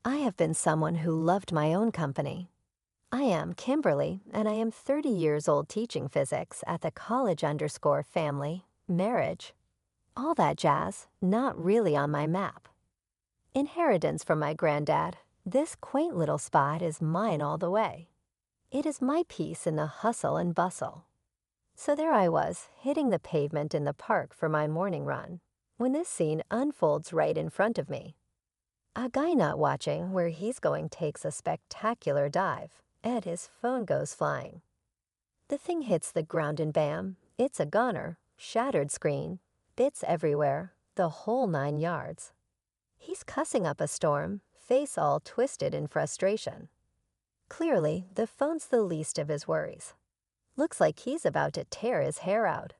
I have been someone who loved my own company. I am Kimberly, and I am 30 years old teaching physics at the college_family, marriage. All that jazz, not really on my map. Inheritance from my granddad, this quaint little spot is mine all the way. It is my piece in the hustle and bustle. So there I was, hitting the pavement in the park for my morning run, when this scene unfolds right in front of me. A guy not watching where he's going takes a spectacular dive, and his phone goes flying. The thing hits the ground and bam, it's a goner, shattered screen, bits everywhere, the whole 9 yards. He's cussing up a storm, face all twisted in frustration. Clearly, the phone's the least of his worries. Looks like he's about to tear his hair out.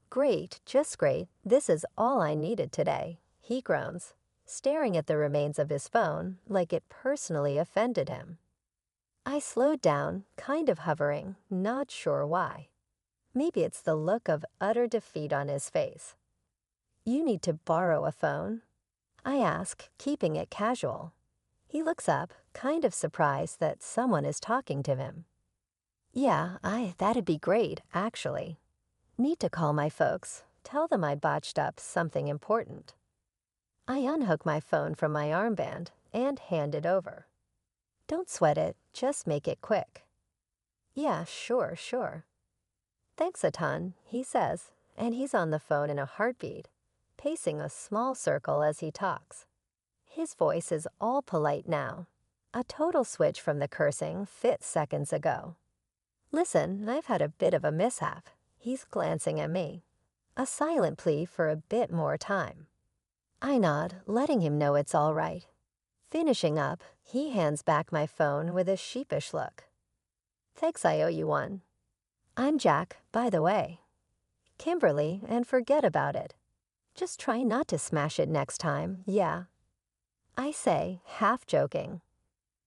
Great, just great, this is all I needed today, he groans, staring at the remains of his phone like it personally offended him. I slowed down, kind of hovering, not sure why. Maybe it's the look of utter defeat on his face. "You need to borrow a phone?" I ask, keeping it casual. He looks up, kind of surprised that someone is talking to him. "Yeah, that'd be great, actually. Need to call my folks, tell them I botched up something important." I unhook my phone from my armband and hand it over. "Don't sweat it, just make it quick." "Yeah, sure. "Thanks a ton," he says, and he's on the phone in a heartbeat, pacing a small circle as he talks. His voice is all polite now, a total switch from the cursing fit seconds ago. "Listen, I've had a bit of a mishap." He's glancing at me, a silent plea for a bit more time. I nod, letting him know it's all right. Finishing up, he hands back my phone with a sheepish look. "Thanks, I owe you one." "I'm Jack, by the way." "Kimberly, and forget about it. Just try not to smash it next time, yeah." I say, half joking.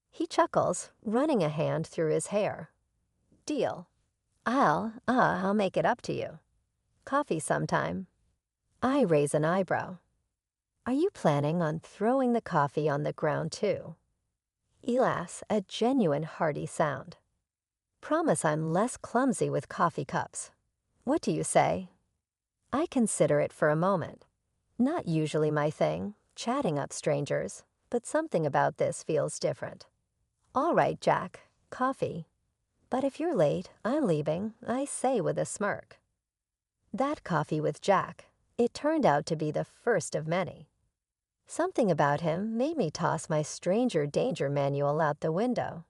He chuckles, running a hand through his hair. "Deal. I'll make it up to you. Coffee sometime." I raise an eyebrow. "Are you planning on throwing the coffee on the ground too?" He laughs, a genuine hearty sound. "Promise I'm less clumsy with coffee cups. What do you say?" I consider it for a moment. Not usually my thing, chatting up strangers, but something about this feels different. "All right, Jack, coffee. But if you're late, I'm leaving," I say with a smirk. That coffee with Jack, it turned out to be the first of many. Something about him made me toss my stranger danger manual out the window.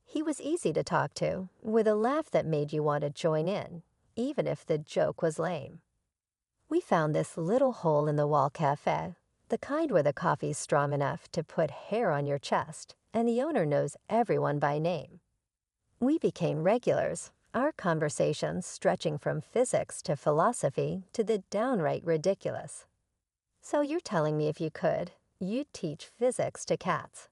He was easy to talk to, with a laugh that made you want to join in, even if the joke was lame. We found this little hole-in-the-wall cafe, the kind where the coffee's strong enough to put hair on your chest, and the owner knows everyone by name. We became regulars, our conversations stretching from physics to philosophy to the downright ridiculous. "So you're telling me if you could, you'd teach physics to cats?"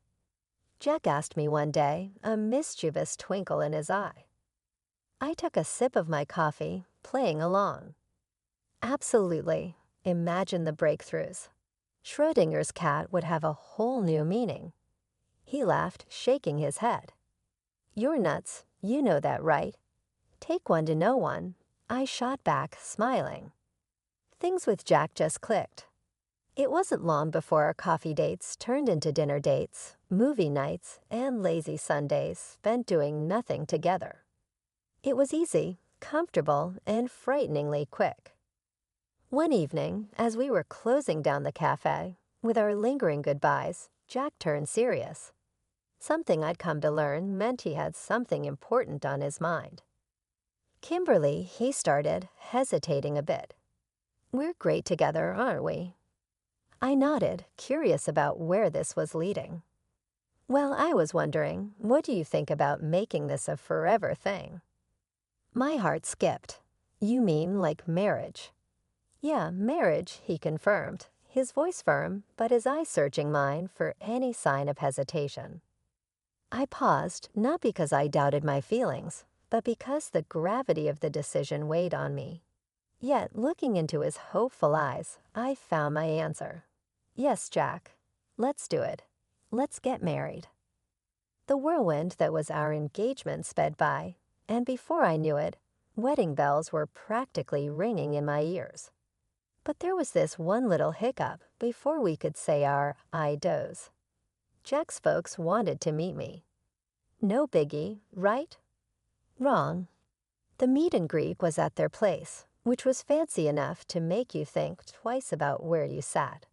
Jack asked me one day, a mischievous twinkle in his eye. I took a sip of my coffee, playing along. "Absolutely. Imagine the breakthroughs. Schrödinger's cat would have a whole new meaning." He laughed, shaking his head. "You're nuts, you know that, right? Take one to know one." I shot back, smiling. Things with Jack just clicked. It wasn't long before our coffee dates turned into dinner dates, movie nights, and lazy Sundays spent doing nothing together. It was easy, comfortable, and frighteningly quick. One evening, as we were closing down the cafe, with our lingering goodbyes, Jack turned serious. Something I'd come to learn meant he had something important on his mind. "Kimberly," he started, hesitating a bit. "We're great together, aren't we?" I nodded, curious about where this was leading. "Well, I was wondering, what do you think about making this a forever thing?" My heart skipped. "You mean like marriage?" "Yeah, marriage," he confirmed, his voice firm, but his eyes searching mine for any sign of hesitation. I paused, not because I doubted my feelings, but because the gravity of the decision weighed on me. Yet, looking into his hopeful eyes, I found my answer. "Yes, Jack. Let's do it. Let's get married. The whirlwind that was our engagement sped by, and before I knew it, wedding bells were practically ringing in my ears. But there was this one little hiccup before we could say our I does. Jack's folks wanted to meet me. No biggie, right? Wrong. The meet and greet was at their place, which was fancy enough to make you think twice about where you sat.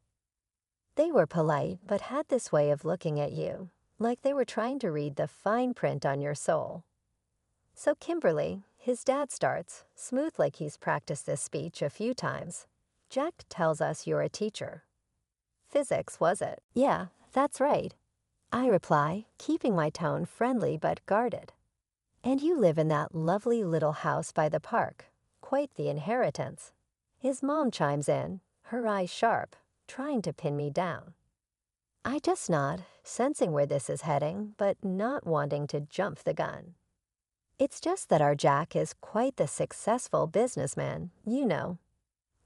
They were polite, but had this way of looking at you, like they were trying to read the fine print on your soul. So Kimberly, his dad starts, smooth like he's practiced this speech a few times. Jack tells us you're a teacher. Physics, was it? Yeah, that's right. I reply, keeping my tone friendly but guarded. And you live in that lovely little house by the park. Quite the inheritance. His mom chimes in, her eyes sharp, trying to pin me down. I just nod, sensing where this is heading, but not wanting to jump the gun. It's just that our Jack is quite the successful businessman, you know.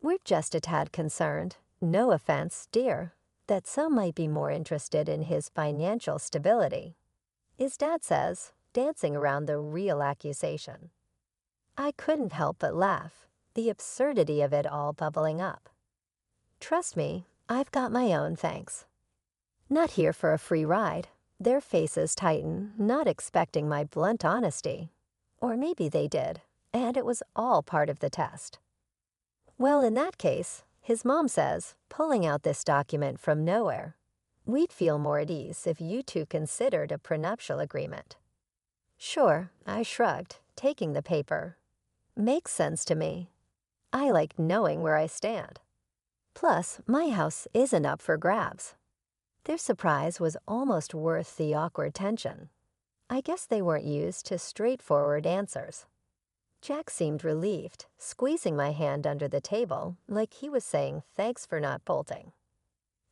We're just a tad concerned, no offense, dear, that some might be more interested in his financial stability. His dad says, dancing around the real accusation. I couldn't help but laugh, the absurdity of it all bubbling up. Trust me, I've got my own thanks. Not here for a free ride. Their faces tighten, not expecting my blunt honesty. Or maybe they did, and it was all part of the test. Well, in that case, his mom says, pulling out this document from nowhere, we'd feel more at ease if you two considered a prenuptial agreement. Sure, I shrugged, taking the paper. Makes sense to me. I like knowing where I stand. Plus, my house isn't up for grabs. Their surprise was almost worth the awkward tension. I guess they weren't used to straightforward answers. Jack seemed relieved, squeezing my hand under the table like he was saying thanks for not bolting.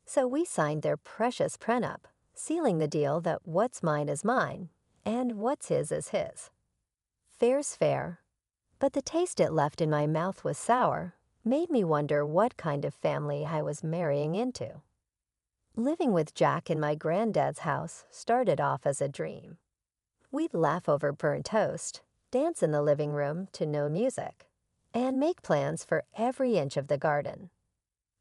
So we signed their precious prenup, sealing the deal that what's mine is mine, and what's his is his. Fair's fair, but the taste it left in my mouth was sour, made me wonder what kind of family I was marrying into. Living with Jack in my granddad's house started off as a dream. We'd laugh over burnt toast, dance in the living room to no music, and make plans for every inch of the garden.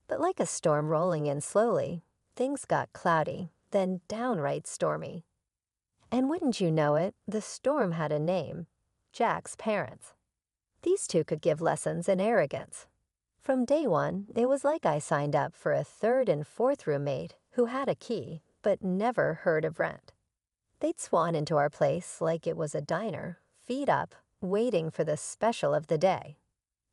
But like a storm rolling in slowly, things got cloudy, then downright stormy. And wouldn't you know it, the storm had a name, Jack's parents. These two could give lessons in arrogance. From day one, it was like I signed up for a third and fourth roommate who had a key, but never heard of rent. They'd swan into our place like it was a diner, feet up, waiting for the special of the day.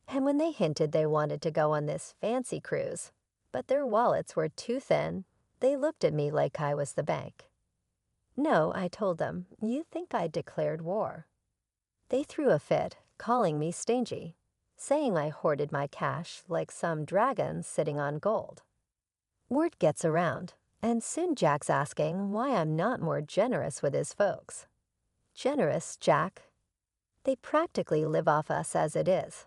And when they hinted they wanted to go on this fancy cruise, but their wallets were too thin, they looked at me like I was the bank. No, I told them, you think I declared war. They threw a fit, calling me stingy, saying I hoarded my cash like some dragon sitting on gold. Word gets around, and soon Jack's asking why I'm not more generous with his folks. Generous, Jack? They practically live off us as it is.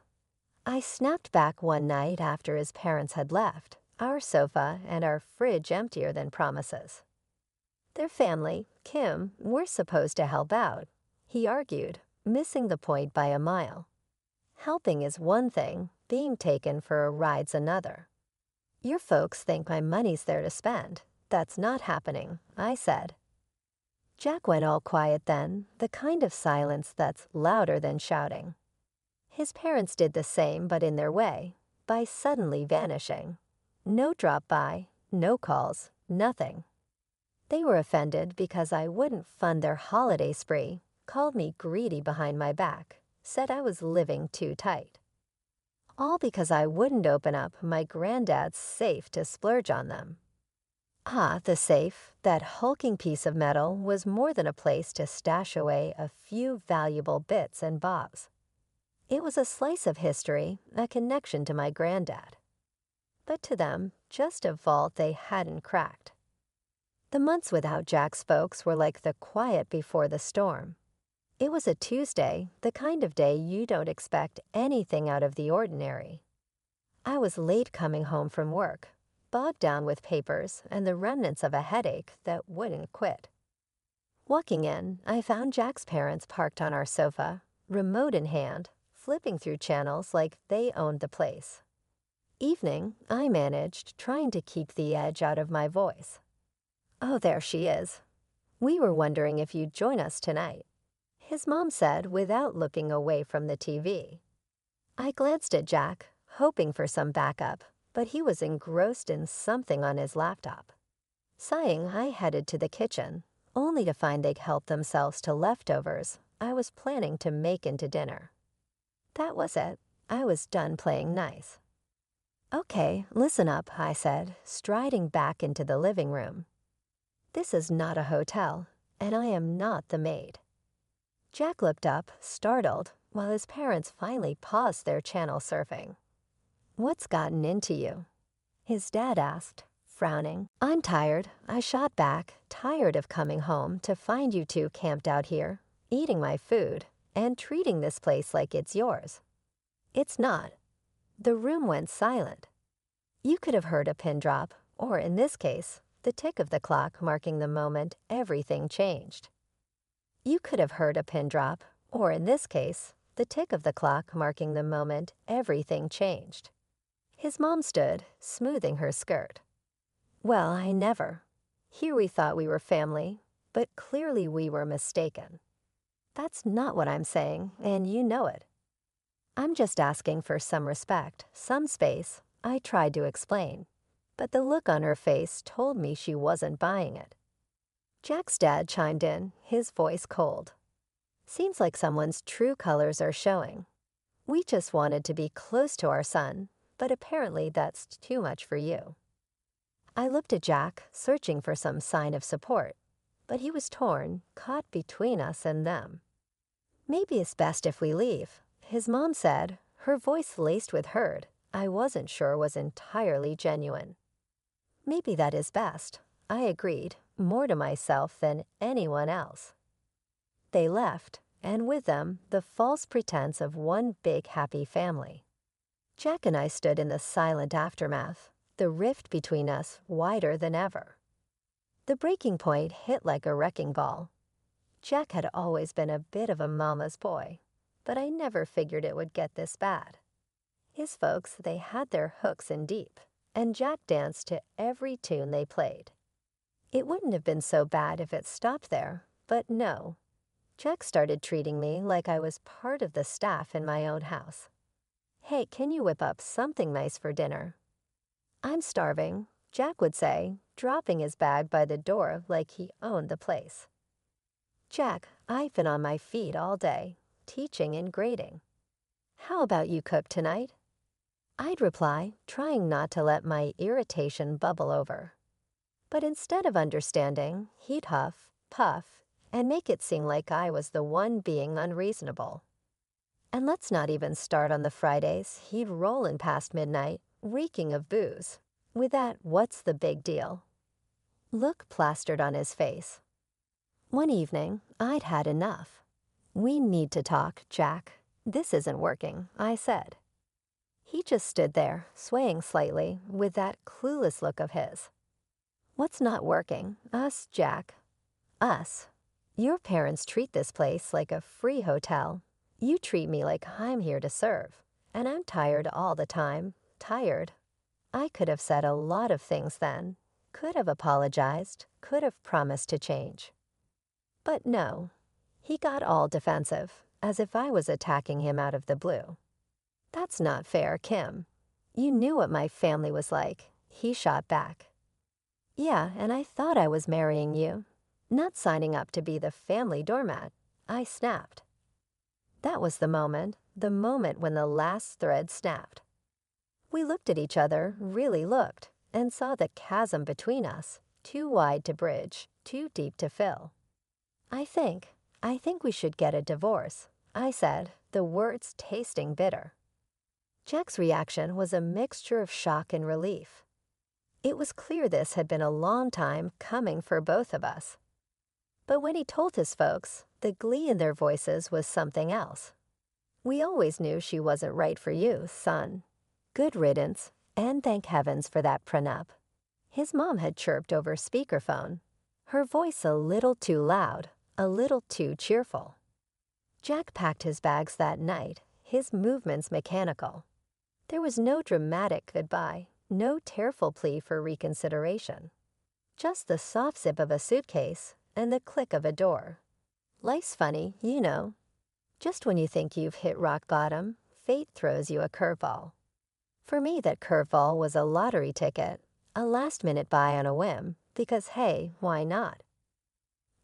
I snapped back one night after his parents had left, our sofa and our fridge emptier than promises. Their family, Kim, were supposed to help out, he argued, missing the point by a mile. Helping is one thing, being taken for a ride's another. Your folks think my money's there to spend. That's not happening, I said. Jack went all quiet then, the kind of silence that's louder than shouting. His parents did the same but in their way, by suddenly vanishing. No drop-by, no calls, nothing. They were offended because I wouldn't fund their holiday spree, called me greedy behind my back, said I was living too tight. All because I wouldn't open up my granddad's safe to splurge on them. Ah, the safe, that hulking piece of metal, was more than a place to stash away a few valuable bits and bobs. It was a slice of history, a connection to my granddad. But to them, just a vault they hadn't cracked. The months without Jack's folks were like the quiet before the storm. It was a Tuesday, the kind of day you don't expect anything out of the ordinary. I was late coming home from work, bogged down with papers and the remnants of a headache that wouldn't quit. Walking in, I found Jack's parents parked on our sofa, remote in hand, flipping through channels like they owned the place. Evening, I managed, trying to keep the edge out of my voice. "Oh, there she is. We were wondering if you'd join us tonight," his mom said without looking away from the TV. I glanced at Jack, hoping for some backup, but he was engrossed in something on his laptop. Sighing, I headed to the kitchen, only to find they'd helped themselves to leftovers I was planning to make into dinner. That was it. I was done playing nice. "Okay, listen up," I said, striding back into the living room. "This is not a hotel, and I am not the maid." Jack looked up, startled, while his parents finally paused their channel surfing. "What's gotten into you?" his dad asked, frowning. "I'm tired," I shot back, tired of coming home to find you two camped out here, eating my food, and treating this place like it's yours. It's not. The room went silent. You could have heard a pin drop, or in this case, the tick of the clock marking the moment everything changed. You could have heard a pin drop, or in this case, the tick of the clock marking the moment everything changed. His mom stood, smoothing her skirt. "Well, I never. Here we thought we were family, but clearly we were mistaken." "That's not what I'm saying, and you know it." "I'm just asking for some respect, some space," I tried to explain, but the look on her face told me she wasn't buying it. Jack's dad chimed in, his voice cold. "Seems like someone's true colors are showing. We just wanted to be close to our son, but apparently that's too much for you." I looked at Jack, searching for some sign of support, but he was torn, caught between us and them. "Maybe it's best if we leave," his mom said, her voice laced with hurt I wasn't sure was entirely genuine. "Maybe that is best," I agreed, more to myself than anyone else. They left, and with them, the false pretense of one big happy family. Jack and I stood in the silent aftermath, the rift between us wider than ever. The breaking point hit like a wrecking ball. Jack had always been a bit of a mama's boy, but I never figured it would get this bad. His folks, they had their hooks in deep, and Jack danced to every tune they played. It wouldn't have been so bad if it stopped there, but no. Jack started treating me like I was part of the staff in my own house. "Hey, can you whip up something nice for dinner?" "I'm starving," Jack would say, dropping his bag by the door like he owned the place. "Jack, I've been on my feet all day, teaching and grading. How about you cook tonight?" I'd reply, trying not to let my irritation bubble over. But instead of understanding, he'd huff, puff, and make it seem like I was the one being unreasonable. And let's not even start on the Fridays he'd roll in past midnight, reeking of booze, with that "what's the big deal" look plastered on his face. One evening, I'd had enough. "We need to talk, Jack. This isn't working," I said. He just stood there, swaying slightly, with that clueless look of his. "What's not working? Us, Jack. Us. Your parents treat this place like a free hotel. You treat me like I'm here to serve, and I'm tired all the time, tired." I could have said a lot of things then, could have apologized, could have promised to change. But no, he got all defensive, as if I was attacking him out of the blue. "That's not fair, Kim. You knew what my family was like," he shot back. "Yeah, and I thought I was marrying you, not signing up to be the family doormat," I snapped. That was the moment when the last thread snapped. We looked at each other, really looked, and saw the chasm between us, too wide to bridge, too deep to fill. I think we should get a divorce," I said, the words tasting bitter. Jack's reaction was a mixture of shock and relief. It was clear this had been a long time coming for both of us. But when he told his folks, the glee in their voices was something else. "We always knew she wasn't right for you, son. Good riddance, and thank heavens for that prenup." His mom had chirped over speakerphone, her voice a little too loud, a little too cheerful. Jack packed his bags that night, his movements mechanical. There was no dramatic goodbye, no tearful plea for reconsideration. Just the soft zip of a suitcase and the click of a door. Life's funny, you know. Just when you think you've hit rock bottom, fate throws you a curveball. For me, that curveball was a lottery ticket, a last-minute buy on a whim, because hey, why not?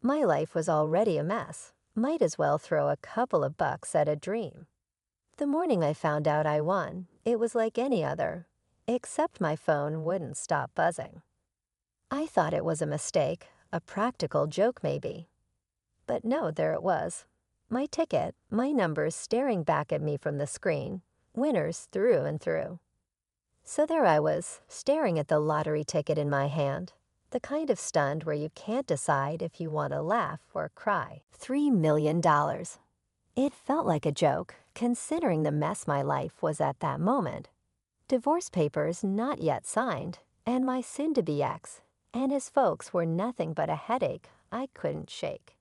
My life was already a mess. Might as well throw a couple of bucks at a dream. The morning I found out I won, it was like any other, except my phone wouldn't stop buzzing. I thought it was a mistake, a practical joke maybe. But no, there it was. My ticket, my numbers staring back at me from the screen, winners through and through. So there I was, staring at the lottery ticket in my hand, the kind of stunned where you can't decide if you want to laugh or cry. $3 million. It felt like a joke, considering the mess my life was at that moment. Divorce papers not yet signed, and my soon-to-be ex and his folks were nothing but a headache I couldn't shake.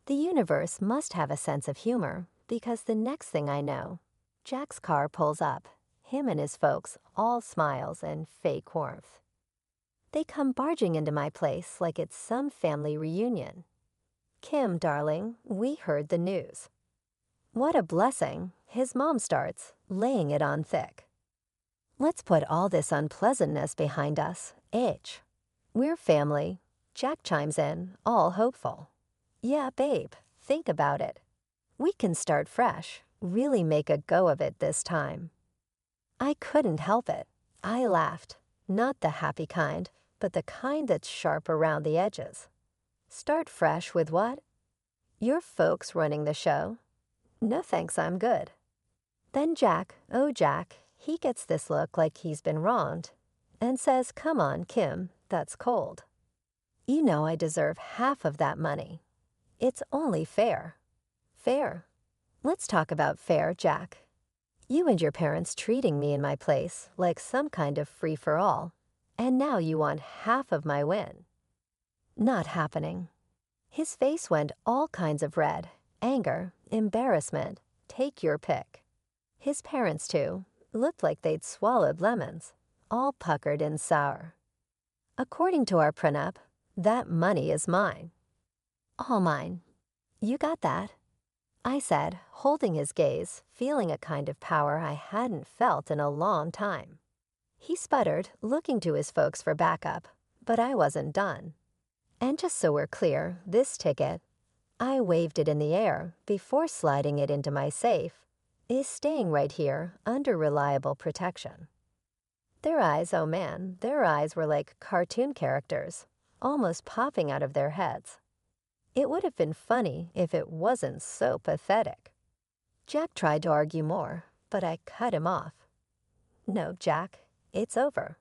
The universe must have a sense of humor, because the next thing I know, Jack's car pulls up, him and his folks all smiles and fake warmth. They come barging into my place like it's some family reunion. "Kim, darling, we heard the news." What a blessing, his mom starts, laying it on thick. "Let's put all this unpleasantness behind us, H. We're family." Jack chimes in, all hopeful. "Yeah, babe, think about it. We can start fresh, really make a go of it this time." I couldn't help it. I laughed, not the happy kind, but the kind that's sharp around the edges. Start fresh with what? Your folks running the show? No thanks, I'm good. Then Jack, oh Jack, he gets this look like he's been wronged, and says, "Come on, Kim, that's cold. You know I deserve half of that money. It's only fair." Fair? Let's talk about fair, Jack. You and your parents treating me in my place like some kind of free-for-all, and now you want half of my win. Not happening. His face went all kinds of red, anger, embarrassment, take your pick. His parents, too, looked like they'd swallowed lemons, all puckered and sour. According to our prenup, that money is mine. All mine. You got that? I said, holding his gaze, feeling a kind of power I hadn't felt in a long time. He sputtered, looking to his folks for backup, but I wasn't done. "And just so we're clear, this ticket," I waved it in the air before sliding it into my safe, "is staying right here under reliable protection." Their eyes, oh man, their eyes were like cartoon characters, almost popping out of their heads. It would have been funny if it wasn't so pathetic. Jack tried to argue more, but I cut him off. "No, Jack, it's over.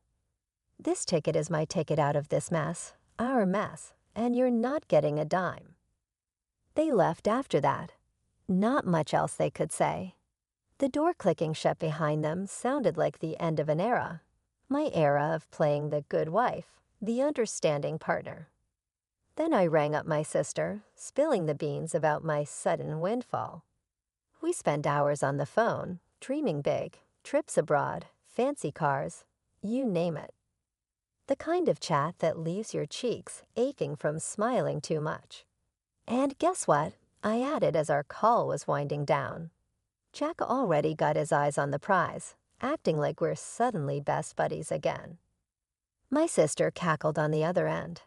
This ticket is my ticket out of this mess, our mess, and you're not getting a dime." They left after that. Not much else they could say. The door clicking shut behind them sounded like the end of an era, my era of playing the good wife, the understanding partner. Then I rang up my sister, spilling the beans about my sudden windfall. We spent hours on the phone, dreaming big, trips abroad, fancy cars, you name it. The kind of chat that leaves your cheeks aching from smiling too much. And guess what? I added as our call was winding down. Jack already got his eyes on the prize, acting like we're suddenly best buddies again. My sister cackled on the other end.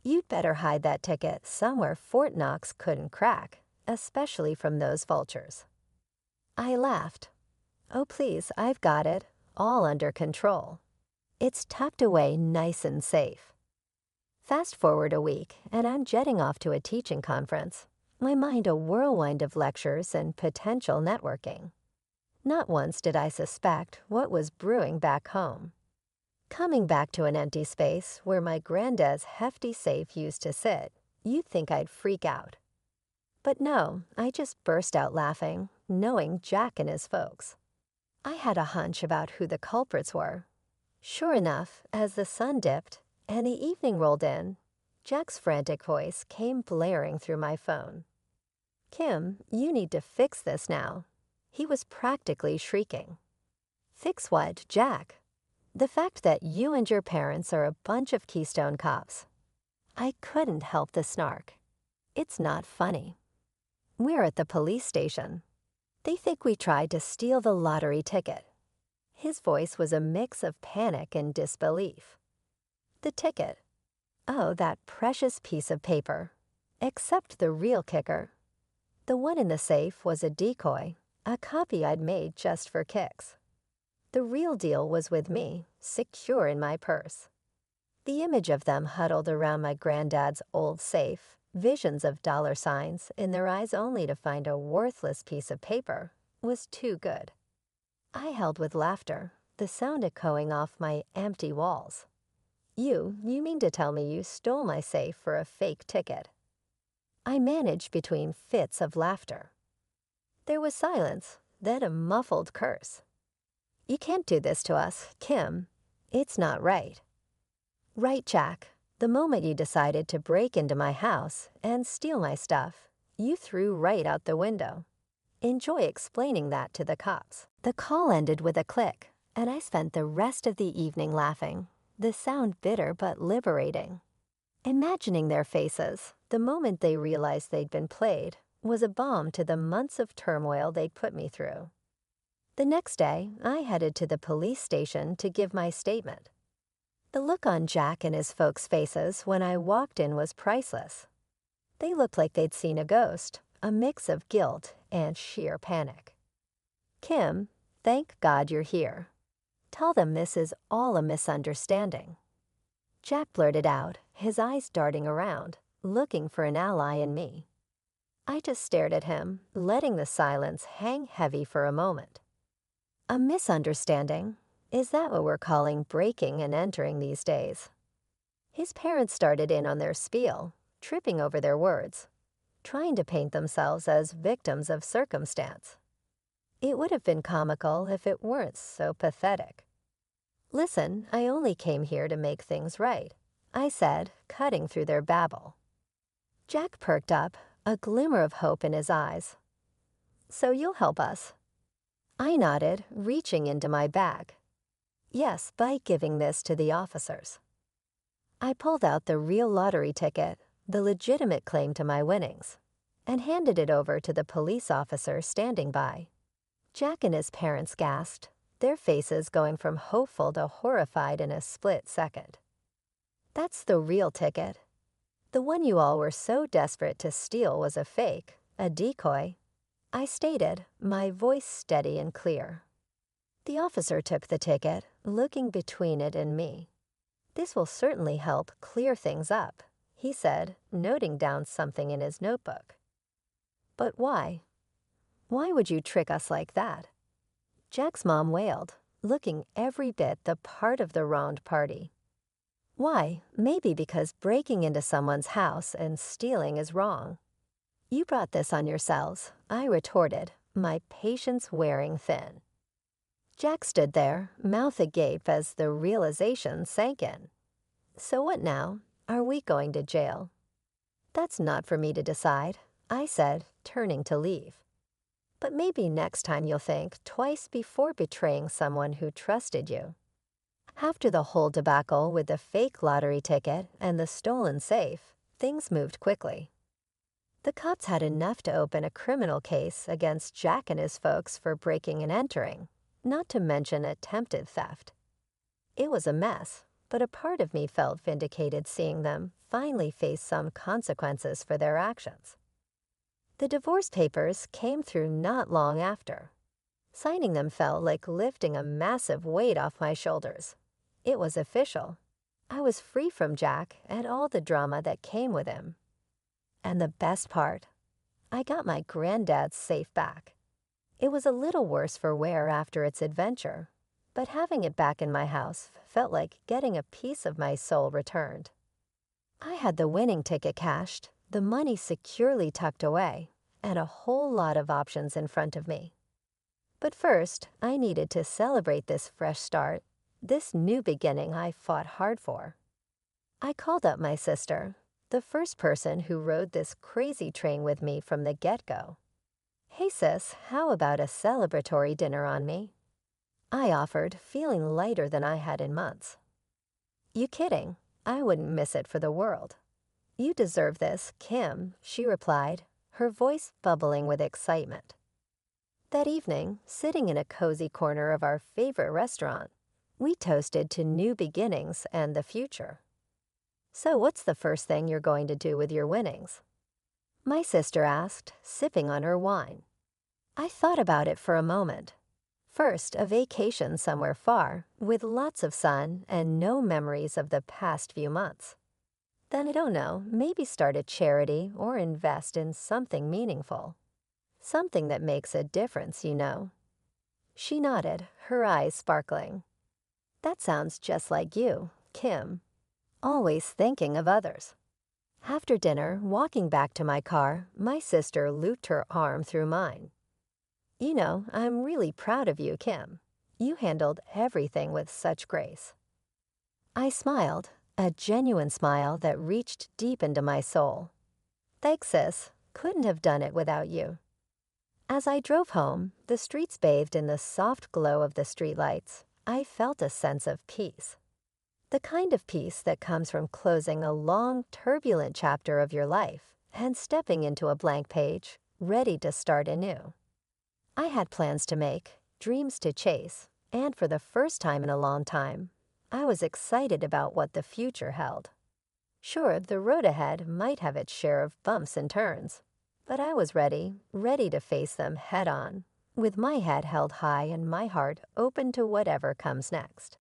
"You'd better hide that ticket somewhere Fort Knox couldn't crack, especially from those vultures." I laughed. "Oh please, I've got it, all under control. It's tucked away nice and safe." Fast forward a week, and I'm jetting off to a teaching conference, my mind a whirlwind of lectures and potential networking. Not once did I suspect what was brewing back home. Coming back to an empty space where my granddad's hefty safe used to sit, you'd think I'd freak out. But no, I just burst out laughing, knowing Jack and his folks. I had a hunch about who the culprits were. Sure enough, as the sun dipped and the evening rolled in, Jack's frantic voice came blaring through my phone. "Kim, you need to fix this now." He was practically shrieking. "Fix what, Jack?" "The fact that you and your parents are a bunch of Keystone cops." I couldn't help the snark. "It's not funny. We're at the police station. They think we tried to steal the lottery ticket." His voice was a mix of panic and disbelief. "The ticket. Oh, that precious piece of paper. Except the real kicker. The one in the safe was a decoy, a copy I'd made just for kicks. The real deal was with me, secure in my purse." The image of them huddled around my granddad's old safe, visions of dollar signs in their eyes only to find a worthless piece of paper, was too good. I held with laughter, the sound echoing off my empty walls. You mean to tell me you stole my safe for a fake ticket?" I managed between fits of laughter. There was silence, then a muffled curse. "You can't do this to us, Kim. It's not right." "Right, Jack. The moment you decided to break into my house and steal my stuff, you threw right out the window. Enjoy explaining that to the cops." The call ended with a click, and I spent the rest of the evening laughing, the sound bitter but liberating. Imagining their faces, the moment they realized they'd been played, was a balm to the months of turmoil they'd put me through. The next day, I headed to the police station to give my statement. The look on Jack and his folks' faces when I walked in was priceless. They looked like they'd seen a ghost, a mix of guilt and sheer panic. "Kim, thank God you're here. Tell them this is all a misunderstanding." Jack blurted out, his eyes darting around, looking for an ally in me. I just stared at him, letting the silence hang heavy for a moment. "A misunderstanding? Is that what we're calling breaking and entering these days?" His parents started in on their spiel, tripping over their words, trying to paint themselves as victims of circumstance. It would have been comical if it weren't so pathetic. "Listen, I only came here to make things right," I said, cutting through their babble. Jack perked up, a glimmer of hope in his eyes. "So you'll help us?" I nodded, reaching into my bag. "Yes, by giving this to the officers." I pulled out the real lottery ticket, the legitimate claim to my winnings, and handed it over to the police officer standing by. Jack and his parents gasped, their faces going from hopeful to horrified in a split second. "That's the real ticket. The one you all were so desperate to steal was a fake, a decoy," I stated, my voice steady and clear. The officer took the ticket, looking between it and me. "This will certainly help clear things up," he said, noting down something in his notebook. "But why? Why would you trick us like that?" Jack's mom wailed, looking every bit the part of the wronged party. "Why? Maybe because breaking into someone's house and stealing is wrong." "You brought this on yourselves," I retorted, my patience wearing thin. Jack stood there, mouth agape as the realization sank in. "So what now? Are we going to jail?" "That's not for me to decide," I said, turning to leave. "But maybe next time you'll think twice before betraying someone who trusted you." After the whole debacle with the fake lottery ticket and the stolen safe, things moved quickly. The cops had enough to open a criminal case against Jack and his folks for breaking and entering, not to mention attempted theft. It was a mess, but a part of me felt vindicated seeing them finally face some consequences for their actions. The divorce papers came through not long after. Signing them felt like lifting a massive weight off my shoulders. It was official. I was free from Jack and all the drama that came with him. And the best part, I got my granddad's safe back. It was a little worse for wear after its adventure, but having it back in my house felt like getting a piece of my soul returned. I had the winning ticket cashed, the money securely tucked away, and a whole lot of options in front of me. But first, I needed to celebrate this fresh start, this new beginning I fought hard for. I called up my sister, the first person who rode this crazy train with me from the get-go. "Hey sis, how about a celebratory dinner on me?" I offered, feeling lighter than I had in months. "You kidding? I wouldn't miss it for the world." "You deserve this, Kim," she replied, her voice bubbling with excitement. That evening, sitting in a cozy corner of our favorite restaurant, we toasted to new beginnings and the future. "So what's the first thing you're going to do with your winnings?" my sister asked, sipping on her wine. I thought about it for a moment. First, a vacation somewhere far, with lots of sun and no memories of the past few months. Then I don't know, maybe start a charity or invest in something meaningful. Something that makes a difference, you know. She nodded, her eyes sparkling. "That sounds just like you, Kim. Always thinking of others." After dinner, walking back to my car, my sister looped her arm through mine. "You know, I'm really proud of you, Kim. You handled everything with such grace." I smiled, a genuine smile that reached deep into my soul. "Thanks, sis. Couldn't have done it without you." As I drove home, the streets bathed in the soft glow of the streetlights, I felt a sense of peace. The kind of peace that comes from closing a long, turbulent chapter of your life and stepping into a blank page, ready to start anew. I had plans to make, dreams to chase, and for the first time in a long time, I was excited about what the future held. Sure, the road ahead might have its share of bumps and turns, but I was ready to face them head on, with my head held high and my heart open to whatever comes next.